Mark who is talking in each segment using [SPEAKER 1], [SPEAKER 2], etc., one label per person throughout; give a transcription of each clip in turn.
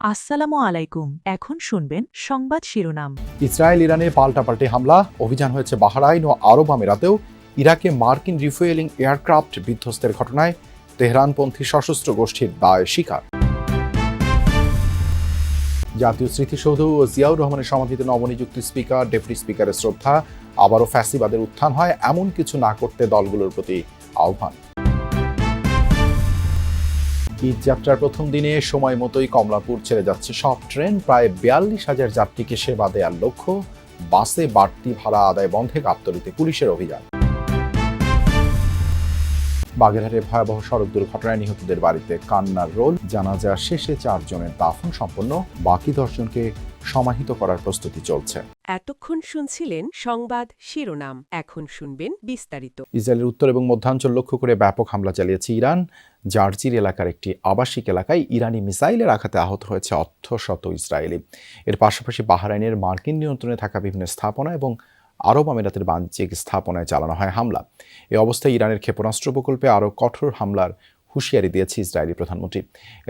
[SPEAKER 1] আসসালামু আলাইকুম। এখন শুনবেন সংবাদ শিরোনাম।
[SPEAKER 2] ইসরায়েল ইরানে পাল্টাপাল্টি হামলা, অভিযান হয়েছে বাহরাইন ও আরব আমিরাতেও। ইরাকে মার্কিন রিফুয়েলিং এয়ারক্রাফট বিধ্বস্তের ঘটনায় তেহরানপন্থী সশস্ত্র গোষ্ঠীর দায় স্বীকার। জাতীয় স্মৃতিসৌধ ও জিয়াউর রহমানের সমাধিতে নবনিযুক্ত স্পিকার, ডেপুটি স্পিকারের শ্রদ্ধা। আবারও ফ্যাসিবাদের উত্থান হয়, এমন কিছু না করতে দলগুলোর প্রতি আহ্বান। ঈদ যাত্রার প্রথম দিনে সময় মতোই কমলাপুর ছেড়ে যাচ্ছে সব ট্রেন। প্রায় ৪২,০০০ যাত্রীকে সেবা দেওয়ার লক্ষ্য। বাসে বাড়তি ভাড়া আদায় বন্ধে গাবতলীতে পুলিশের অভিযান। বাগেরহাটে ভয়াবহ সড়ক দুর্ঘটনায় নিহতদের বাড়িতে কান্নার রোল। জানাজা শেষে ৪ জনের দাফন সম্পন্ন, বাকি ১০ জনকে সমাহিত করার প্রস্তুতি চলছে।
[SPEAKER 3] এতক্ষণ শুনছিলেন সংবাদ শিরোনাম, এখন শুনবেন বিস্তারিত।
[SPEAKER 2] ইসরায়েলের উত্তর এবং মধ্যাঞ্চল লক্ষ্য করে ব্যাপক হামলা চালিয়েছে ইরান। জার্জির এলাকার একটি আবাসিক এলাকায় ইরানি মিসাইলের আঘাতে আহত হয়েছে অর্ধশত ইসরায়েলি। এর পাশাপাশি বাহরাইনের মার্কিন নিয়ন্ত্রণে থাকা বিভিন্ন স্থাপনা এবং আরব আমিরাতের বাণিজ্যিক স্থাপনায় চালানো হয় হামলা। এই অবস্থায় ইরানের ক্ষেপণাস্ত্র প্রকল্পে আরও কঠোর হামলার হুঁশিয়ারি দিয়েছে ইসরায়েলি প্রধানমন্ত্রী।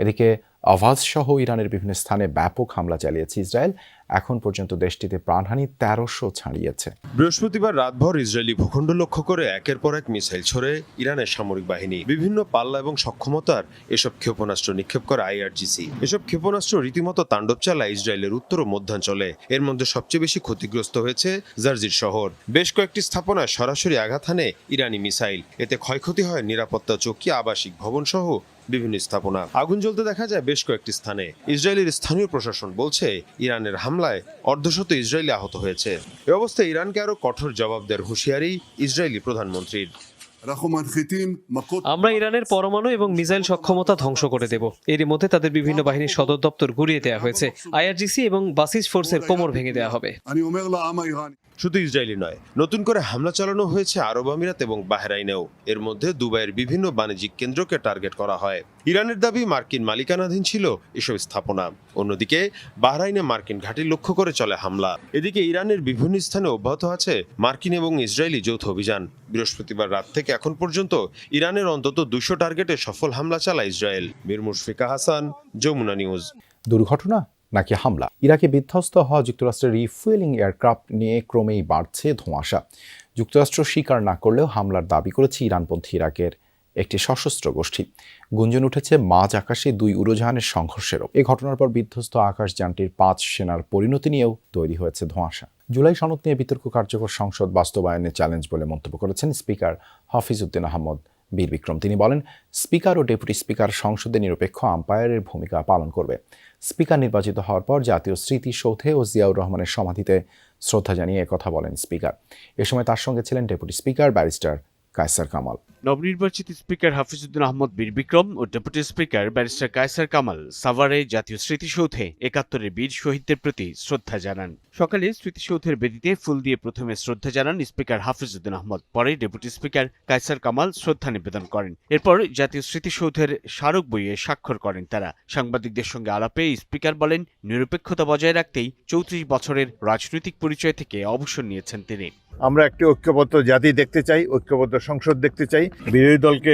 [SPEAKER 2] এদিকে আওয়াজ সহ ইরানের বিভিন্ন স্থানে ব্যাপক হামলা চালিয়েছে ইসরায়েল। এখন পর্যন্ত দেশটিতে প্রাণহানি ১৩০০ ছাড়িয়েছে।
[SPEAKER 4] বৃহস্পতিবার রাতভর ইসরায়েলি ভূখণ্ড লক্ষ্য করে একের পর এক মিসাইল ছড়ে ইরানের সামরিক বাহিনী। বিভিন্ন পাল্লা এবং সক্ষমতার এসব ক্ষেপণাস্ত্র নিক্ষেপ করে আইআরজিসি। এসব ক্ষেপণাস্ত্র রীতিমতো তাণ্ডব চালায় ইসরায়েলের উত্তর ও মধ্যাঞ্চলে। এর মধ্যে সবচেয়ে বেশি ক্ষতিগ্রস্ত হয়েছে জার্জির শহর। বেশ কয়েকটি স্থাপনায় সরাসরি আঘাত হানে ইরানি মিসাইল। এতে ক্ষয়ক্ষতি হয় নিরাপত্তা চৌকি, আবাসিক ভবন সহ বিভিন্ন স্থাপনা। আগুন জ্বলতে দেখা যায় বেশ কয়েকটি স্থানে। ইসরায়েলের স্থানীয় প্রশাসন বলছে ইরানের হামলায় অর্ধশত ইসরায়েলি আহত হয়েছে। এ অবস্থায় ইরানকে আরও কঠোর জবাব দেওয়ার হুঁশিয়ারি ইসরায়েলি প্রধানমন্ত্রীর।
[SPEAKER 5] আমরা ইরানের পরমাণু এবং মিসাইল সক্ষমতা ধ্বংস করে দেব। এরই মধ্যে তাদের বিভিন্ন বাহিনীর সদর দপ্তর গুড়িয়ে দেওয়া হয়েছে। আইআরজিসি এবং বাসিজ ফোর্সের কোমর ভেঙে দেওয়া হবে।
[SPEAKER 4] শুধু ইসরায়েলি নয়, নতুন করে হামলা চালানো হয়েছে আরব আমিরাত এবং বাহরাইনেও। এর মধ্যে দুবাইয়ের বিভিন্ন বাণিজ্যিক কেন্দ্রকে টার্গেট করা হয়। ইরানের দাবি মার্কিন মালিকানাধীন ছিল এসব স্থাপনা। অন্যদিকে বাহরাইনে মার্কিন ঘাঁটি লক্ষ্য করে চলে হামলা। এদিকে ইরানের বিভিন্ন স্থানে অব্যাহত আছে মার্কিন এবং ইসরায়েলি যৌথ অভিযান। বৃহস্পতিবার রাত থেকে এখন পর্যন্ত ইরানের অন্তত ২০০ টার্গেটে সফল হামলা চালায় ইসরায়েল। মীর মুশফিকা হাসান, যমুনা নিউজ।
[SPEAKER 2] দুর্ঘটনা নাকি হামলা? ইরাকে বিধ্বস্ত হওয়া যুক্তরাষ্ট্রের রিফুয়েলিং এয়ারক্রাফট নিয়ে ক্রমেই বাড়ছে ধোঁয়াশা। যুক্তরাষ্ট্র স্বীকার না করলেও হামলার দাবি করেছে ইরানপন্থী ইরাকের একটি সশস্ত্র গোষ্ঠী। গুঞ্জন উঠেছে মাঝ আকাশে ২ উড়োজাহানের সংঘর্ষেরও। এ ঘটনার পর বিধ্বস্ত আকাশযানটির ৫ সেনার পরিণতি নিয়েও তৈরি হয়েছে ধোঁয়াশা। জুলাই সনদ নিয়ে বিতর্ক কার্যকর সংসদ বাস্তবায়নের চ্যালেঞ্জ বলে মন্তব্য করেছেন স্পিকার হাফিজউদ্দিন আহমদ বীর বিক্রম। তিনি বলেন, স্পিকার ও ডেপুটি স্পিকার সংসদে নিরপেক্ষ আম্পায়ারের ভূমিকা পালন করবে। স্পিকার নির্বাচিত হওয়ার পর জাতীয় স্মৃতিসৌধে ও জিয়াউর রহমানের সমাধিতে শ্রদ্ধা জানিয়ে একথা বলেন স্পিকার। এ সময় তার সঙ্গে ছিলেন deputy speaker barrister Kaiser Kamal.
[SPEAKER 6] নবনির্বাচিত স্পিকার হাফিজউদ্দিন আহমদ বীর বিক্রম ও deputy speaker barrister Kaiser Kamal সাভারে জাতীয় স্মৃতিসৌধে ৭১-এর বীর শহীদদের প্রতি শ্রদ্ধা জানান। সকালে স্মৃতিসৌধের বেদিতে ফুল দিয়ে প্রথমে শ্রদ্ধা জানান স্পিকার হাফিজউদ্দিন আহমদ। পরে ডেপুটি স্পিকার কায়সার কামাল শ্রদ্ধা নিবেদন করেন। এরপর জাতীয় স্মৃতিসৌধের স্মারক বইয়ে স্বাক্ষর করেন তারা। সাংবাদিকদের সঙ্গে আলাপে স্পিকার বলেন, নিরপেক্ষতা বজায় রাখতেই ৩৪ বছরের রাজনৈতিক পরিচয় থেকে অবসর নিয়েছেন তিনি।
[SPEAKER 7] আমরা একটি ঐক্যবদ্ধ জাতি দেখতে চাই, ঐক্যবদ্ধ সংসদ দেখতে চাই। বিরোধী দলকে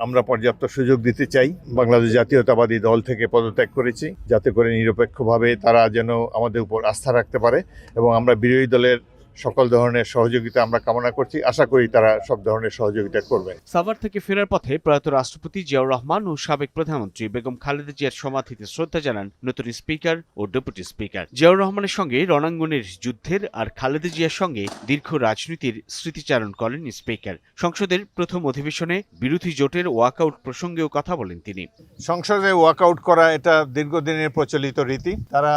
[SPEAKER 7] আমরা পর্যাপ্ত সুযোগ দিতে চাই। বাংলাদেশ জাতীয়তাবাদী দল থেকে পদত্যাগ করেছি, যাতে করে নিরপেক্ষভাবে তারা যেন আমাদের উপর আস্থা রাখতে পারে, এবং আমরা বিরোধী দলের সকল ধরনের সহযোগিতা আমরা কামনা করছি। আশা করি তারা সব ধরনের সহযোগিতা করবে।
[SPEAKER 6] সাভার থেকে ফেরার পথে প্রয়াত রাষ্ট্রপতি জিয়াউর রহমান ও সাবেক প্রধানমন্ত্রী বেগম খালেদা জিয়ার সমাধিতে শ্রদ্ধা জানান নতুন স্পিকার ও ডেপুটি স্পিকার। জিয়াউর রহমানের সঙ্গে রণাঙ্গনের যুদ্ধের আর খালেদা জিয়ার সঙ্গে দীর্ঘ রাজনীতির স্মৃতিচারণ করেন স্পিকার। সংসদের প্রথম অধিবেশনে বিরোধী জোটের ওয়াকআউট প্রসঙ্গেও কথা বলেন তিনি।
[SPEAKER 7] সংসদে ওয়াকআউট করা এটা দীর্ঘদিনের প্রচলিত রীতি। তারা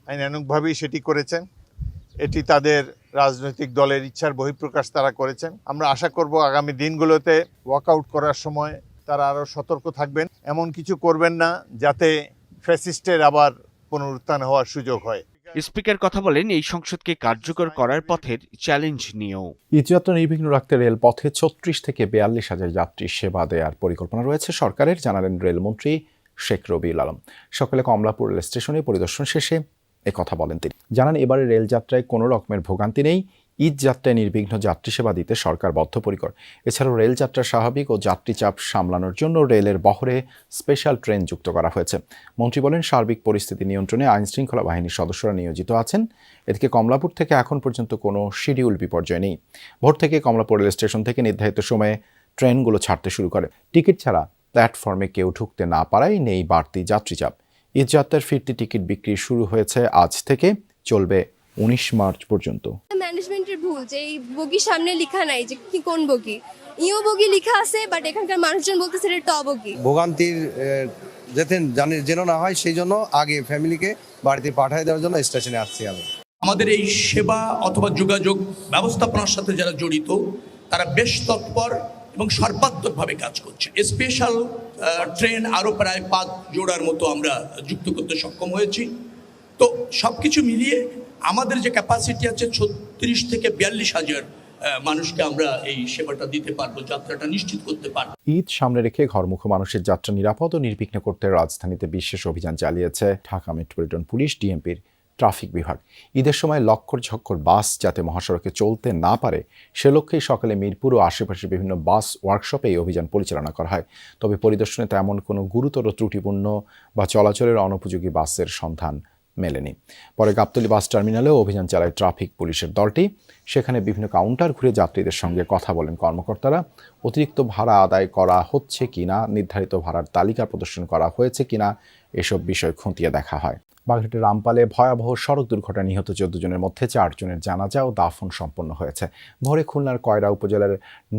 [SPEAKER 7] আইনানুগভাবেই সেটি করেছেন। এটি তাদের রাজনৈতিক দলের ইচ্ছার বহিঃপ্রকাশ তারা করেছেন। আমরা আশা করব আগামী দিনগুলোতে ওয়াকআউট করার সময় তারা আরও সতর্ক থাকবেন, এমন কিছু করবেন না যাতে ফ্যাসিস্টের আবার পুনরুত্থান হওয়ার সুযোগ হয়।
[SPEAKER 6] স্পিকার কথা বলেন এই সংসদকে কার্যকর করার পথের চ্যালেঞ্জ নিয়েও।
[SPEAKER 2] ঈদযাত্রা নির্বিঘ্ন রাখতে রেলপথে ৩৬ থেকে ৪২,০০০ যাত্রী সেবা দেওয়ার পরিকল্পনা রয়েছে সরকারের, জানালেন রেলমন্ত্রী শেখ রবিউল আলম। সকালে কমলাপুর রেল স্টেশনে পরিদর্শন শেষে একথা বলেন তিনি। জানান, এবারে রেলযাত্রায় কোনো রকমের ভোগান্তি নেই। ঈদ যাত্রায় নির্বিঘ্ন যাত্রী সেবা দিতে সরকার বদ্ধপরিকর। এছাড়াও রেল যাত্রার স্বাভাবিক ও যাত্রী চাপ সামলানোর জন্য রেলের বহরে স্পেশাল ট্রেন যুক্ত করা হয়েছে। মন্ত্রী বলেন, সার্বিক পরিস্থিতি নিয়ন্ত্রণে আইনশৃঙ্খলা বাহিনীর সদস্যরা নিয়োজিত আছেন। এদিকে কমলাপুর থেকে এখন পর্যন্ত কোনো শিডিউল বিপর্যয় নেই। ভোর থেকে কমলাপুর রেল স্টেশন থেকে নির্ধারিত সময়ে ট্রেনগুলো ছাড়তে শুরু করে। টিকিট ছাড়া প্ল্যাটফর্মে কেউ ঢুকতে না পারায় নেই বাড়তি যাত্রী চাপ। ঈদ যাত্রার ফিরতি টিকিট বিক্রি শুরু হয়েছে আজ থেকে, চলবে 19 মার্চ পর্যন্ত।
[SPEAKER 8] ম্যানেজমেন্টের ভুল যে এই বগির সামনে লেখা নাই যে কি কোন বগি, ইও বগি লেখা আছে, বাট এখানকার মানুষজন বলতেছে এটা ট বগি।
[SPEAKER 9] ভোগান্তির যাতে যেন না হয় সেই জন্য আগে ফ্যামিলিকে বাড়িতে পাঠিয়ে দেওয়ার জন্য স্টেশনে আসছি আমি।
[SPEAKER 10] আমাদের এই সেবা অথবা যোগাযোগ ব্যবস্থাপনার সাথে যারা জড়িত তারা বেশ তৎপর এবং সর্বাত্মকভাবে কাজ করছে। স্পেশাল ট্রেন আরও প্রায় 5 জোড়ার মতো আমরা যুক্ত করতে সক্ষম হয়েছি। তো সব কিছু মিলিয়ে আমাদের যে ক্যাপাসিটি আছে 36 থেকে 42 হাজার মানুষকে আমরা এই সেবাটা দিতে পারবো, যাত্রাটা নিশ্চিত করতে পারবো।
[SPEAKER 2] ঈদ সামনে রেখে ঘরমুখো মানুষের যাত্রা নিরাপদ ও নির্বিঘ্ন করতে রাজধানীতে বিশেষ অভিযান চালিয়েছে ঢাকা মেট্রোপলিটন পুলিশ, ডিএমপির ট্রাফিক বিভাগ। ঈদের সময় লক্ষর ঝক্কর বাস যাতে মহাসড়কে চলতে না পারে সে লক্ষ্যেই সকালে মিরপুর ও আশেপাশের বিভিন্ন বাস ওয়ার্কশপে এই অভিযান পরিচালনা করা হয়। তবে পরিদর্শনে তেমন কোনো গুরুতর ত্রুটিপূর্ণ বা চলাচলের অনুপযোগী বাসের সন্ধান মেলেনি। পরে গাবতলী বাস টার্মিনালেও অভিযান চালায় ট্রাফিক পুলিশের দলটি। সেখানে বিভিন্ন কাউন্টার ঘুরে যাত্রীদের সঙ্গে কথা বলেন কর্মকর্তারা। অতিরিক্ত ভাড়া আদায় করা হচ্ছে কিনা, নির্ধারিত ভাড়ার তালিকা প্রদর্শন করা হয়েছে কিনা, এসব বিষয় খতিয়ে দেখা হয়। বাগেরহাটের রামপালে ভয়াবহ সড়ক দুর্ঘটনায় নিহত 14 জনের মধ্যে 4 জনের জানাজা ও দাফন সম্পন্ন হয়েছে। ভোরে খুলনার কয়রা উপজেলার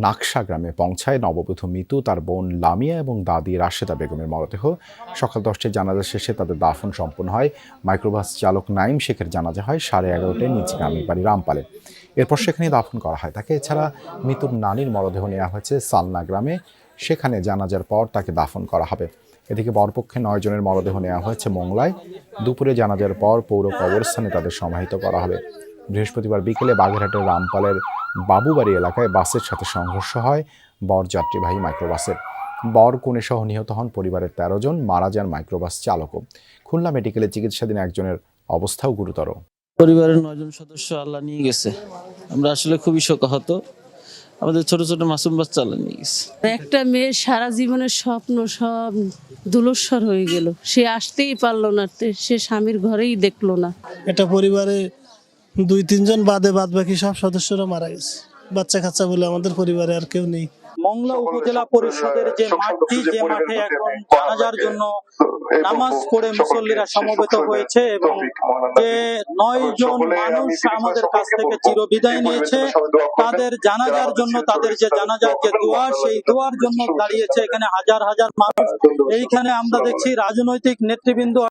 [SPEAKER 2] নাকশা গ্রামে পৌঁছায় নববধূ মিতু, তার বোন লামিয়া এবং দাদি রাশেদা বেগমের মরদেহ। সকাল 10টায় জানাজা শেষে তাদের দাফন সম্পন্ন হয়। মাইক্রোবাস চালক নাইম শেখের জানাজা হয় 11:30টায় নিজ গ্রামের বাড়ি রামপালে। এরপর সেখানে দাফন করা হয় তাকে। এছাড়া মিতুর নানির মরদেহ নেওয়া হয়েছে সালনা গ্রামে, সেখানে জানাজার পর তাকে দাফন করা হবে। এদিকে বরপক্ষে 9 জনের মরদেহ নেওয়া হয়েছে মোংলায়। দুপুরে জানাজার পর পৌর কবরস্থানে তাদের সমাহিত করা হবে। বৃহস্পতিবার বিকেলে বাগেরহাটের রামপালের বাবুবাড়ি এলাকায় বাসের সাথে সংঘর্ষ হয় বর যাত্রীবাহী মাইক্রোবাসের। বর কনে সহ নিহত হন পরিবারের 13 জন, মারা যান মাইক্রোবাস চালকও। খুলনা মেডিকেলে চিকিৎসাধীন একজনের অবস্থাও গুরুতর।
[SPEAKER 11] পরিবারের 9 জন সদস্য আল্লাহ নিয়ে গেছে। আমরা আসলে খুবই শোকাহত। আমাদের ছোট ছোট মাসুম বাচ্চা আল্লাহ নিয়ে গেছে।
[SPEAKER 12] একটা মেয়ের সারা জীবনের স্বপ্ন সব ধূলোস্বর হয়ে গেল। সে আসতেই পারলো না, সে স্বামীর ঘরেই দেখলো না।
[SPEAKER 13] এটা পরিবারে 2-3 জন বাদে বাদ বাকি সব সদস্যরা মারা গেছে। বাচ্চা কাচ্চা বলে আমাদের পরিবারে আর কেউ নেই।
[SPEAKER 14] মংলা উপজেলা পরিষদের যে মাঠটি, যে মাঠে এখন জানাজার জন্য নামাজ পড়ে মুসল্লিরা সমবেত হয়েছে এবং যে 9 জন মানুষ আমাদের কাছ থেকে চিরবিদায় নিয়েছে, তাদের জানাজার জন্য, তাদের যে জানাজার যে দোয়া, সেই দোয়ার জন্য দাঁড়িয়েছে এখানে হাজার হাজার মানুষ। এইখানে আমরা দেখছি রাজনৈতিক নেতৃবৃন্দ